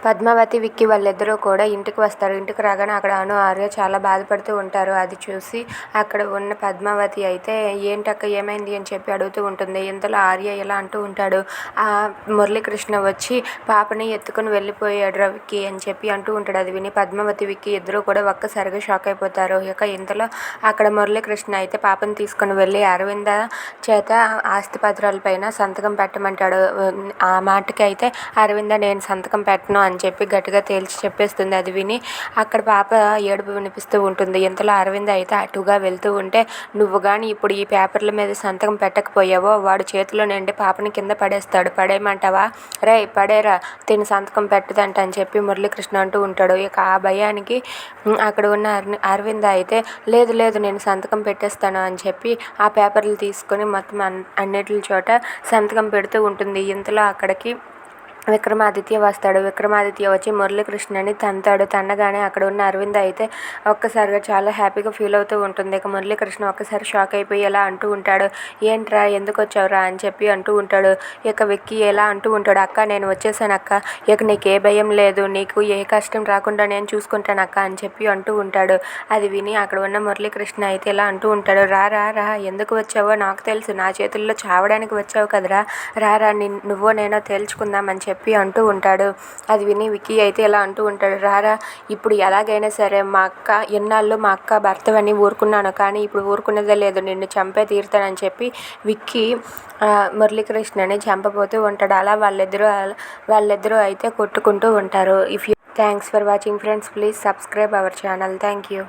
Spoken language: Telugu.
పద్మావతి, విక్కీ వాళ్ళిద్దరూ కూడా ఇంటికి వస్తారు. ఇంటికి రాగానే అక్కడ అను, ఆర్య చాలా బాధపడుతూ ఉంటారు. అది చూసి అక్కడ ఉన్న పద్మావతి అయితే ఏంటక్క ఏమైంది అని చెప్పి అడుగుతూ ఉంటుంది. ఇంతలో ఆర్య ఇలా అంటూ ఉంటాడు, ఆ మురళీకృష్ణ వచ్చి పాపని ఎత్తుకుని వెళ్ళిపోయాడు విక్కీ అని చెప్పి అంటూ ఉంటాడు. అది విని పద్మావతి, విక్కీ ఇద్దరు కూడా ఒక్కసారిగా షాక్ అయిపోతారు. ఇక ఇంతలో అక్కడ మురళీకృష్ణ అయితే పాపని తీసుకుని వెళ్ళి అరవింద చేత ఆస్తి పత్రాలపైన సంతకం పెట్టమంటాడు. ఆ మాటకి అయితే అరవింద నేను సంతకం పెట్టను అని చెప్పి గట్టిగా తేల్చి చెప్పేస్తుంది. అది విని అక్కడ పాప ఏడుపు వినిపిస్తూ ఉంటుంది. ఇంతలో అరవింద అయితే అటుగా వెళ్తూ ఉంటే, నువ్వు కానీ ఇప్పుడు ఈ పేపర్ల మీద సంతకం పెట్టకపోయావో వాడు చేతిలో నుండి పాపని కింద పడేస్తాడు, పడేయమంటావా, రే పడేరా, తిని సంతకం పెట్టదంట అని చెప్పి మురళీకృష్ణ అంటూ ఉంటాడు. ఇక ఆ భయానికి అక్కడ ఉన్న అరవింద అయితే లేదు లేదు నేను సంతకం పెట్టేస్తాను అని చెప్పి ఆ పేపర్లు తీసుకొని మొత్తం అన్నిటి చోట సంతకం పెడుతూ ఉంటుంది. ఇంతలో అక్కడికి విక్రమాదిత్య వస్తాడు. విక్రమాదిత్య వచ్చి మురళీకృష్ణని తంతాడు. తన్నగానే అక్కడ ఉన్న అరవింద అయితే ఒక్కసారిగా చాలా హ్యాపీగా ఫీల్ అవుతూ ఉంటుంది. ఇక మురళీకృష్ణ ఒక్కసారి షాక్ అయిపోయి ఎలా అంటూ ఉంటాడు, ఏంట్రా ఎందుకు వచ్చావురా అని చెప్పి అంటూ ఉంటాడు. ఇక విక్కీ ఎలా అంటూ ఉంటాడు, అక్క నేను వచ్చేసాను అక్క, ఇక నీకు ఏ భయం లేదు, నీకు ఏ కష్టం రాకుండా నేను చూసుకుంటాను అక్క అని చెప్పి అంటూ ఉంటాడు. అది విని అక్కడ ఉన్న మురళీకృష్ణ అయితే ఎలా అంటూ ఉంటాడు, రా రా రా ఎందుకు వచ్చావో నాకు తెలుసు, నా చేతుల్లో చావడానికి వచ్చావు కదరా, రారా నువ్వో నేనో తేల్చుకుందామని చెప్పి అంటూ ఉంటాడు. అది విని విక్కీ అయితే ఇలా అంటూ ఉంటాడు, రారా ఇప్పుడు ఎలాగైనా సరే మా అక్క ఎన్నాళ్ళు మా అక్క భర్తవని ఊరుకున్నాను, కానీ ఇప్పుడు ఊరుకునేదే లేదు, నిన్ను చంపే తీరుతానని చెప్పి విక్కీ మురళీకృష్ణని చంపబోతూ ఉంటాడు. అలా వాళ్ళిద్దరూ అయితే కొట్టుకుంటూ ఉంటారు. Thanks for watching friends, please subscribe our channel. Thank you.